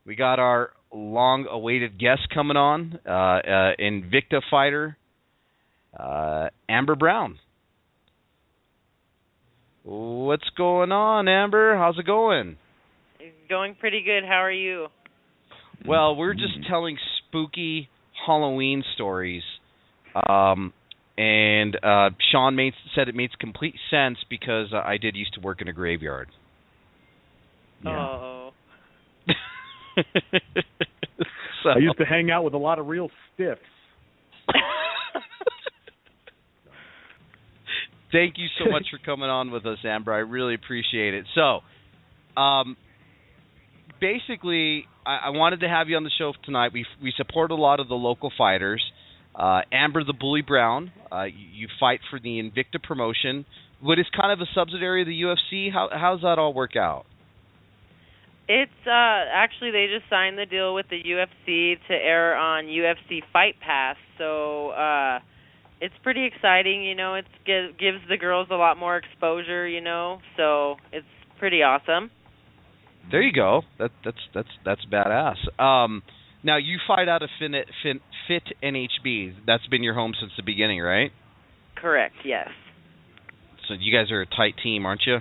We got our long-awaited guest coming on, Invicta fighter, Amber Brown. What's going on, Amber? How's it going? It's going pretty good. How are you? Well, we're just telling spooky Halloween stories. And Sean said it makes complete sense because I did used to work in a graveyard. Yeah. Oh. So, I used to hang out with a lot of real stiffs. Thank you so much for coming on with us, Amber. I really appreciate it. So, basically, I wanted to have you on the show tonight. We support a lot of the local fighters. Amber the Bully Brown, you fight for the Invicta promotion. What is kind of a subsidiary of the UFC? How's that all work out? It's actually they just signed the deal with the UFC to air on UFC Fight Pass, so it's pretty exciting. You know, it gives the girls a lot more exposure. You know, so it's pretty awesome. There you go. That's badass. Now you fight out of Fit NHB. That's been your home since the beginning, right? Correct. Yes. So you guys are a tight team, aren't you?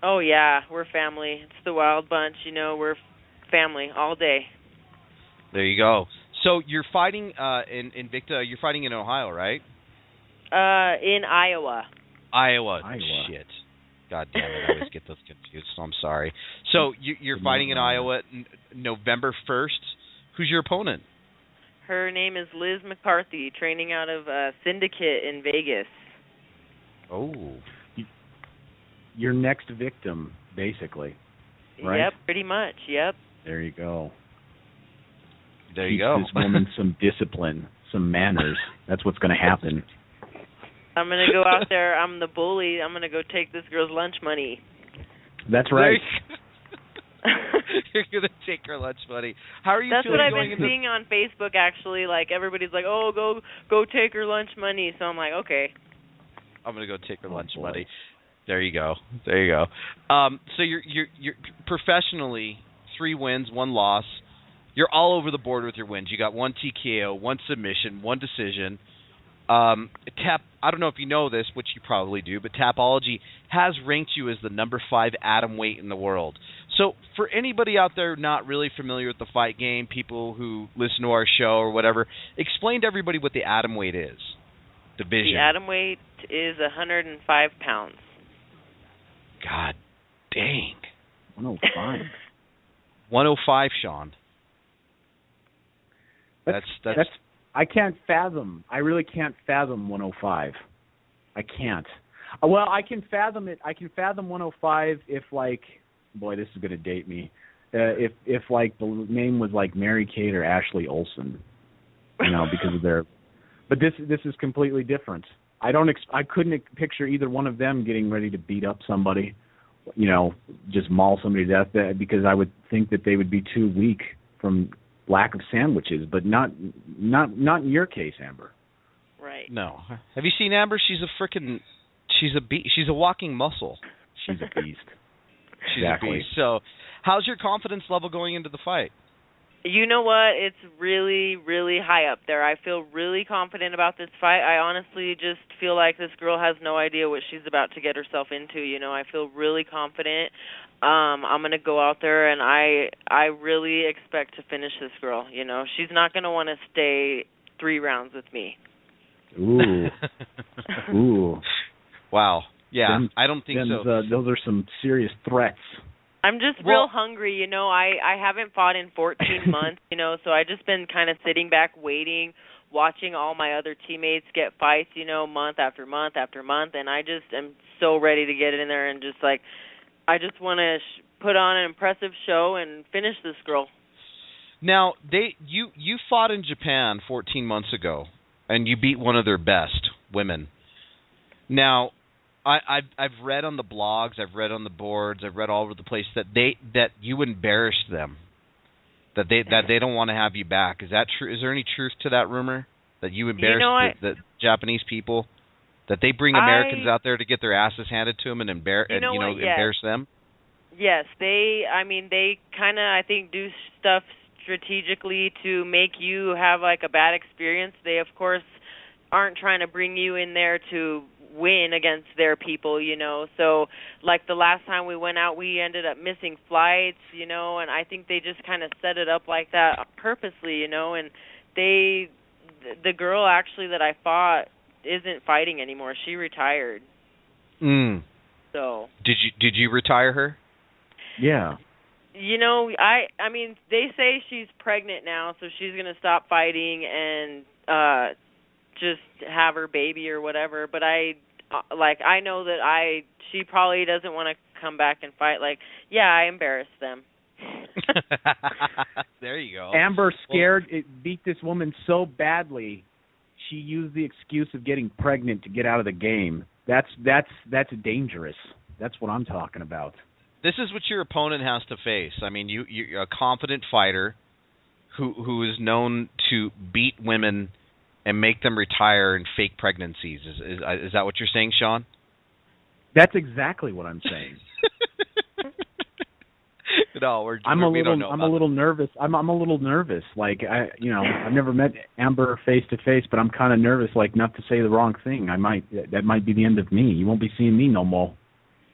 Oh yeah, we're family. It's the Wild Bunch. You know, we're family all day. There you go. So you're fighting in Invicta. You're fighting in Ohio, right? In Iowa. Iowa. Shit. God damn it! I always get those confused. So I'm sorry. So you're fighting in Iowa November 1st. Who's your opponent? Her name is Liz McCarthy, training out of Syndicate in Vegas. Oh. Your next victim, basically. Right? Yep, pretty much. Yep. There you go. There you go. Teach this woman some discipline, some manners. That's what's going to happen. I'm going to go out there. I'm the bully. I'm going to go take this girl's lunch money. That's right. You're going to take her lunch money. How are you That's feeling what I've going been seeing on Facebook, actually. Like, everybody's like, oh, go take her lunch money. So I'm like, okay. I'm going to go take her lunch money. There you go. There you go. So you're professionally 3 wins, 1 loss. You're all over the board with your wins. You got 1 TKO, 1 submission, 1 decision. I don't know if you know this, which you probably do, but Tapology has ranked you as the number 5 atom weight in the world. So for anybody out there not really familiar with the fight game, people who listen to our show or whatever, explain to everybody what the atom weight is. Division. The atom weight is 105 pounds. God dang. 105. 105, Sean. That's I can't fathom. I really can't fathom 105. I can't. Well, I can fathom it. I can fathom 105 if, like, boy, this is going to date me. If like the name was like Mary Kate or Ashley Olsen, you know, because of their. But this is completely different. I couldn't picture either one of them getting ready to beat up somebody, you know, just maul somebody to death, because I would think that they would be too weak from lack of sandwiches, but not in your case, Amber. Right. No. Have you seen Amber? She's a walking muscle. She's a beast. She's exactly. a beast. So, how's your confidence level going into the fight? You know what? It's really, really high up there. I feel really confident about this fight. I honestly just feel like this girl has no idea what she's about to get herself into. You know, I feel really confident. I'm going to go out there, and I really expect to finish this girl. You know, she's not going to want to stay 3 rounds with me. Ooh. Ooh. Wow. Yeah, I don't think so. Those are some serious threats. I'm just real hungry, you know. I haven't fought in 14 months, you know, so I've just been kind of sitting back waiting, watching all my other teammates get fights, you know, month after month after month, and I just am so ready to get in there and just, like, I just want to put on an impressive show and finish this girl. Now, you fought in Japan 14 months ago, and you beat one of their best women. Now, I've read on the blogs, I've read on the boards, I've read all over the place that you embarrassed them, that they don't want to have you back. Is that true? Is there any truth to that rumor that you embarrassed the Japanese people, that they bring Americans out there to get their asses handed to them and embarrass them? Yes, they kind of, I think, do stuff strategically to make you have like a bad experience. They, of course, aren't trying to bring you in there to win against their people, So, like the last time we went out, we ended up missing flights, and I think they just kind of set it up like that purposely, and the girl actually that I fought isn't fighting anymore. She retired. So. Did you retire her? Yeah. I mean, they say she's pregnant now, so she's going to stop fighting and just have her baby or whatever, but I know that she probably doesn't want to come back and fight. Like, yeah, I embarrassed them. There you go. Amber beat this woman so badly, she used the excuse of getting pregnant to get out of the game. That's dangerous. That's what I'm talking about. This is what your opponent has to face. I mean, you're a confident fighter who is known to beat women and make them retire in fake pregnancies. Is that what you're saying, Sean? That's exactly what I'm saying. No, I'm a little nervous. I'm a little nervous. Like I've never met Amber face to face, but I'm kind of nervous. Like not to say the wrong thing. That might be the end of me. You won't be seeing me no more.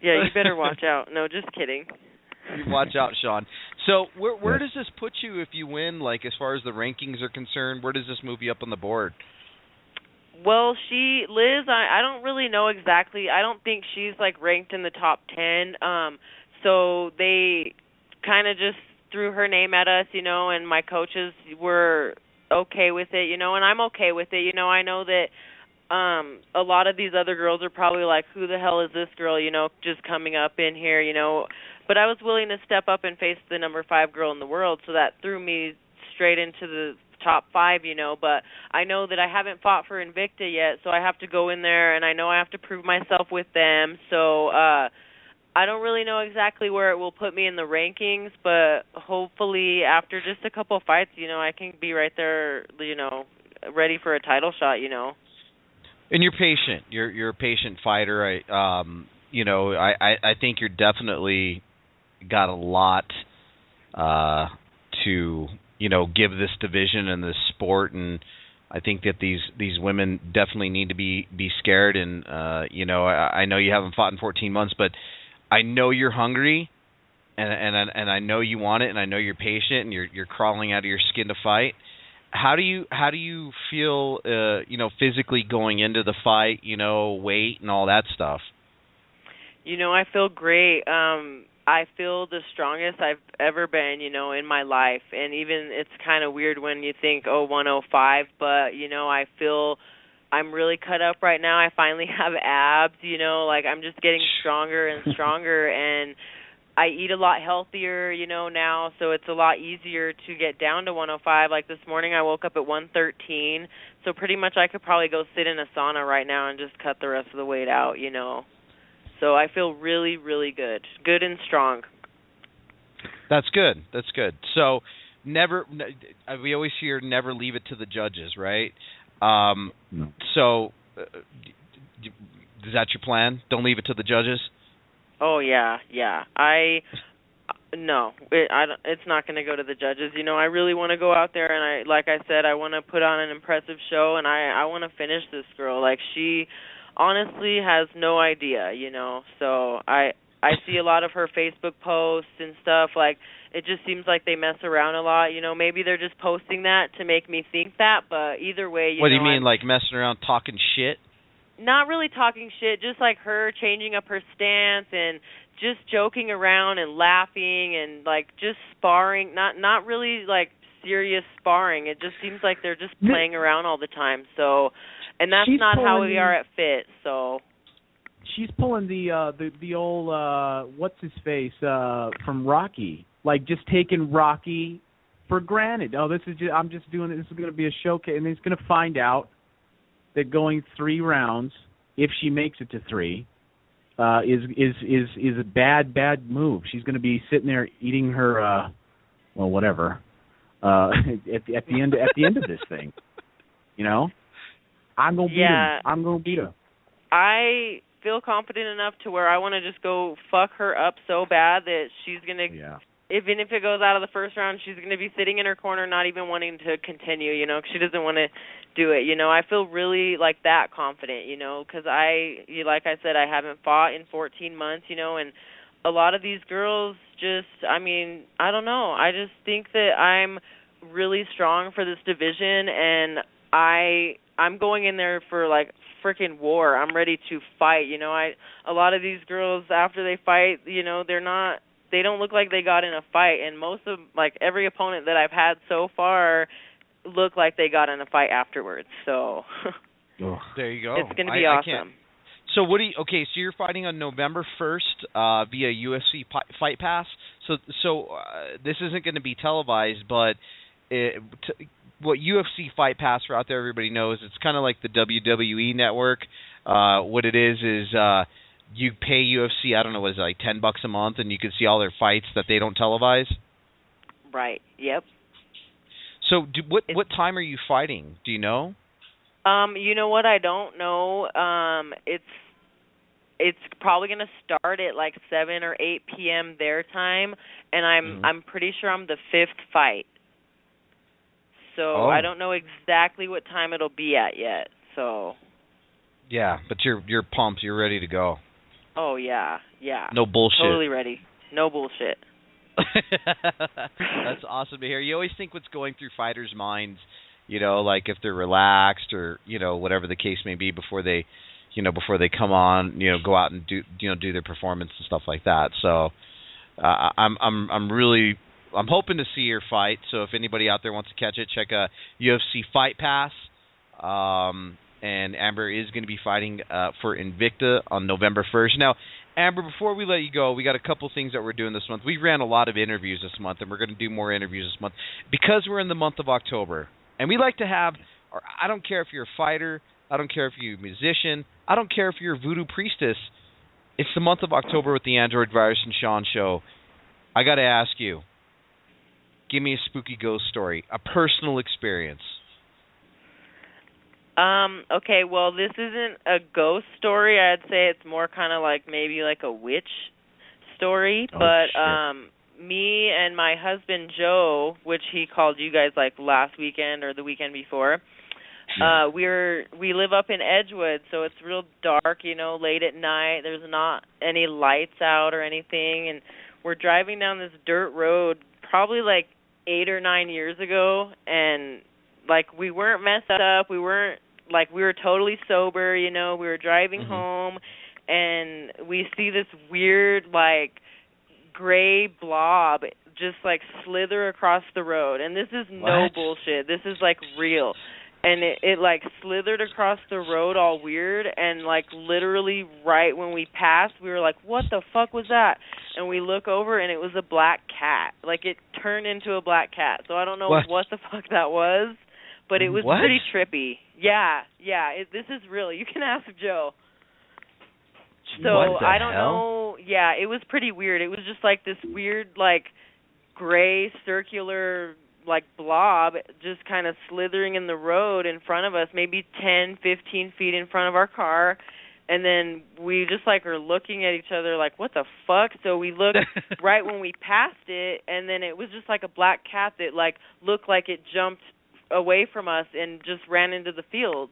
Yeah, you better watch out. No, just kidding. Watch out, Sean. So where does this put you if you win, like as far as the rankings are concerned? Where does this move you up on the board? Well, Liz, I don't really know exactly. I don't think she's like ranked in the top 10. So they kind of just threw her name at us, and my coaches were okay with it, and I'm okay with it. I know that a lot of these other girls are probably like, who the hell is this girl, just coming up in here, But I was willing to step up and face the number 5 girl in the world, so that threw me straight into the top 5, But I know that I haven't fought for Invicta yet, so I have to go in there, and I know I have to prove myself with them. So I don't really know exactly where it will put me in the rankings, but hopefully after just a couple of fights, I can be right there, ready for a title shot, And you're patient. You're a patient fighter. I think you're definitely got a lot to give this division and this sport, and I think that these women definitely need to be scared. And I know you haven't fought in 14 months, but I know you're hungry, and I know you want it, and I know you're patient, and you're crawling out of your skin to fight. How do you feel physically going into the fight, weight and all that stuff? I feel great. I feel the strongest I've ever been, in my life. And even it's kind of weird when you think, 105, but, I feel I'm really cut up right now. I finally have abs, like I'm just getting stronger and stronger, and I eat a lot healthier, now, so it's a lot easier to get down to 105. Like this morning I woke up at 113, so pretty much I could probably go sit in a sauna right now and just cut the rest of the weight out, So I feel really, really good and strong. That's good. So we always hear never leave it to the judges, right? No. So is that your plan? Don't leave it to the judges? Oh, yeah. No, it's not going to go to the judges. I really want to go out there, and like I said, I want to put on an impressive show, and I want to finish this girl. Like, she honestly has no idea, So I see a lot of her Facebook posts and stuff. Like, it just seems like they mess around a lot. Maybe they're just posting that to make me think that, but either way, What do you mean, like messing around talking shit? Not really talking shit, just like her changing up her stance and just joking around and laughing and like just sparring, not really like serious sparring. It just seems like they're just playing around all the time. So, and that's not how we are at Fit. So she's pulling the old what's his face from Rocky, like just taking Rocky for granted. Oh, I'm just doing it. This is going to be a showcase, and he's going to find out that going 3 rounds, if she makes it to 3, is a bad move. She's going to be sitting there eating her whatever at the end of this thing. I'm going to beat him. I'm going to beat her. I feel confident enough to where I want to just go fuck her up so bad that she's going to, even if it goes out of the first round, she's going to be sitting in her corner not even wanting to continue, you know, 'cause she doesn't want to do it, you know. I feel really like that confident, you know, because like I said, I haven't fought in 14 months, you know, and a lot of these girls just, I mean, I don't know. I just think that I'm really strong for this division, and I'm going in there for like freaking war. I'm ready to fight, you know. A lot of these girls after they fight, you know, they don't look like they got in a fight, and most of like every opponent that I've had so far look like they got in a fight afterwards. So there you go. It's going to be awesome. So what do you? Okay, so you're fighting on November 1st via UFC Fight Pass. So this isn't going to be televised, but what UFC Fight Pass for out there, everybody knows, it's kind of like the WWE network. What it is you pay UFC, I don't know, what is it, like $10 a month, and you can see all their fights that they don't televise. Right. Yep. So what time are you fighting? Do you know? You know what? I don't know. It's probably going to start at like 7 or 8 p.m. their time, and I'm pretty sure I'm the 5th fight. So I don't know exactly what time it'll be at yet. So. Yeah, but you're pumped. You're ready to go. Oh yeah. No bullshit. Totally ready. No bullshit. That's awesome to hear. You always think what's going through fighters' minds, you know, like if they're relaxed or, you know, whatever the case may be before they come on, you know, go out and do their performance and stuff like that. So I'm hoping to see your fight. So if anybody out there wants to catch it, check UFC Fight Pass. And Amber is going to be fighting for Invicta on November 1st. Now, Amber, before we let you go, we got a couple things that we're doing this month. We ran a lot of interviews this month, and we're going to do more interviews this month because we're in the month of October. And we like to have, I don't care if you're a fighter, I don't care if you're a musician, I don't care if you're a voodoo priestess. It's the month of October with the AndroidVirus and Sean show. I got to ask you, give me a spooky ghost story, a personal experience. Okay, well, this isn't a ghost story. I'd say it's more kind of like maybe like a witch story. Me and my husband Joe, which he called you guys like last weekend or the weekend before, we live up in Edgewood, so it's real dark, you know, late at night. There's not any lights out or anything, and we're driving down this dirt road probably like 8 or 9 years ago, and like we weren't messed up. We were totally sober, you know. We were driving home, and we see this weird like gray blob just like slither across the road. And this is no bullshit. This is like real. And it like slithered across the road all weird, and like literally right when we passed, we were like, what the fuck was that? And we look over, and it was a black cat. Like it turned into a black cat. So I don't know what the fuck that was, but it was pretty trippy. Yeah, this is real. You can ask Joe. So I don't know. Yeah, it was pretty weird. It was just like this weird, like gray circular, like blob, just kind of slithering in the road in front of us, maybe 10, 15 feet in front of our car. And then we just like are looking at each other like, what the fuck? So we looked right when we passed it, and then it was just like a black cat that like looked like it jumped away from us and just ran into the field.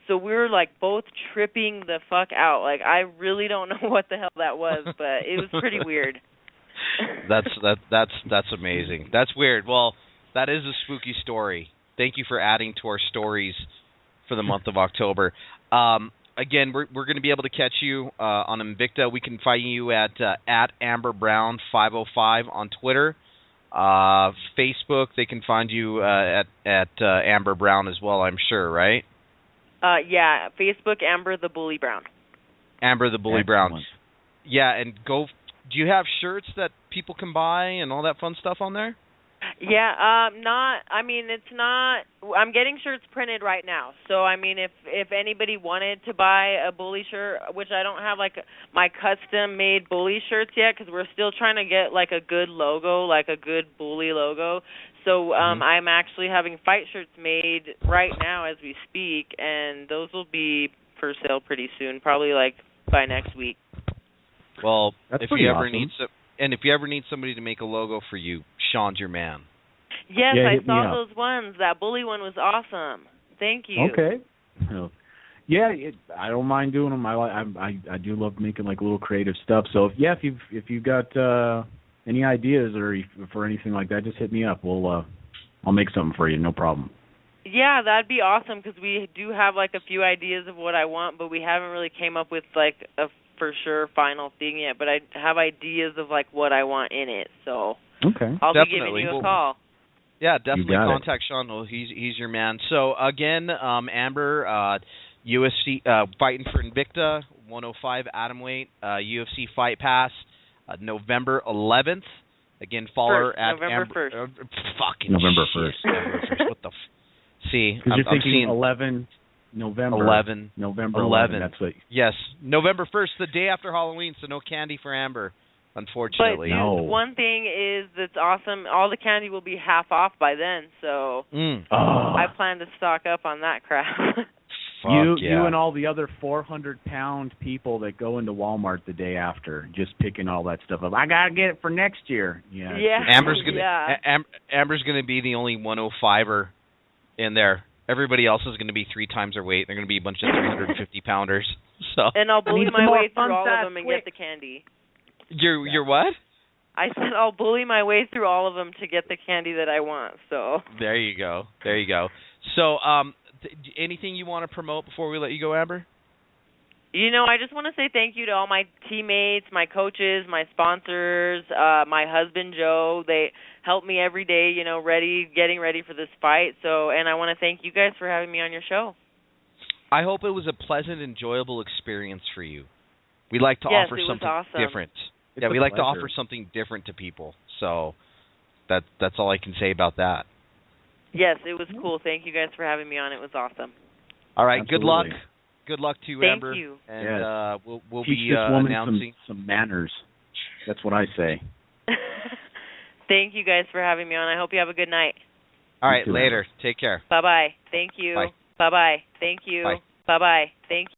So we were like both tripping the fuck out. Like I really don't know what the hell that was, but it was pretty weird. That's amazing. That's weird. Well, that is a spooky story. Thank you for adding to our stories for the month of October. Again, we're going to be able to catch you on Invicta. We can find you at Amber Brown 505 on Twitter. Facebook, they can find you at Amber Brown as well, I'm sure, right? Yeah, Facebook, Amber the Bully Brown. Amber the Bully Brown. Yeah, and do you have shirts that people can buy and all that fun stuff on there? Yeah, it's not, I'm getting shirts printed right now. So, I mean, if anybody wanted to buy a bully shirt, which I don't have, like, my custom-made bully shirts yet, because we're still trying to get, like, a good logo, like a good bully logo. So, I'm actually having fight shirts made right now as we speak, and those will be for sale pretty soon, probably, like, by next week. Well, That's if pretty you ever awesome. need and if you ever need somebody to make a logo for you, Sean's your man. Yes, Yeah, I hit me saw up. those ones. That bully one was awesome. Thank you. Okay. Yeah, I don't mind doing them. I do love making like little creative stuff. So if you've got any ideas or for anything like that, just hit me up. I'll make something for you. No problem. Yeah, that'd be awesome because we do have like a few ideas of what I want, but we haven't really came up with like a for sure final thing yet. But I have ideas of like what I want in it. So Okay. I'll Definitely. be giving you a call. Yeah, definitely got it. contact Sean. Well, he's your man. So again, Amber, UFC fighting for Invicta, 105 atomweight, UFC Fight Pass, November 11th. Again, follow her at November Amber. 1st. Fucking November shit. 1st. November 1st. What the? See, Because you're I'm thinking seeing 11 November. 11. November 11. That's what. Yes, November 1st, the day after Halloween. So no candy for Amber, unfortunately. But No. one thing is that's awesome. All the candy will be half off by then, so I plan to stock up on that crap. You and all the other 400-pound people that go into Walmart the day after, just picking all that stuff up. I gotta get it for next year. Yeah. Amber's gonna be the only 105er in there. Everybody else is gonna be 3 times their weight. They're gonna be a bunch of 350 pounders. So. And I'll bully my way through all of fun them and quick. get the candy. You're what? I said I'll bully my way through all of them to get the candy that I want. So. There you go. So, anything you want to promote before we let you go, Amber? I just want to say thank you to all my teammates, my coaches, my sponsors, my husband, Joe. They help me every day, getting ready for this fight. So, and I want to thank you guys for having me on your show. I hope it was a pleasant, enjoyable experience for you. We like to offer something different. It's we a like to pleasure. offer something different to people. So that's all I can say about that. Yes, it was cool. Thank you guys for having me on. It was awesome. All right, Absolutely. good luck. Good luck to you, Thank Amber. you. And we'll Teach be this woman announcing. some manners. That's what I say. Thank you guys for having me on. I hope you have a good night. All right, You too, later. Take care. Bye-bye. Thank you. Bye. Bye-bye. Thank you. Bye. Bye-bye. Thank you.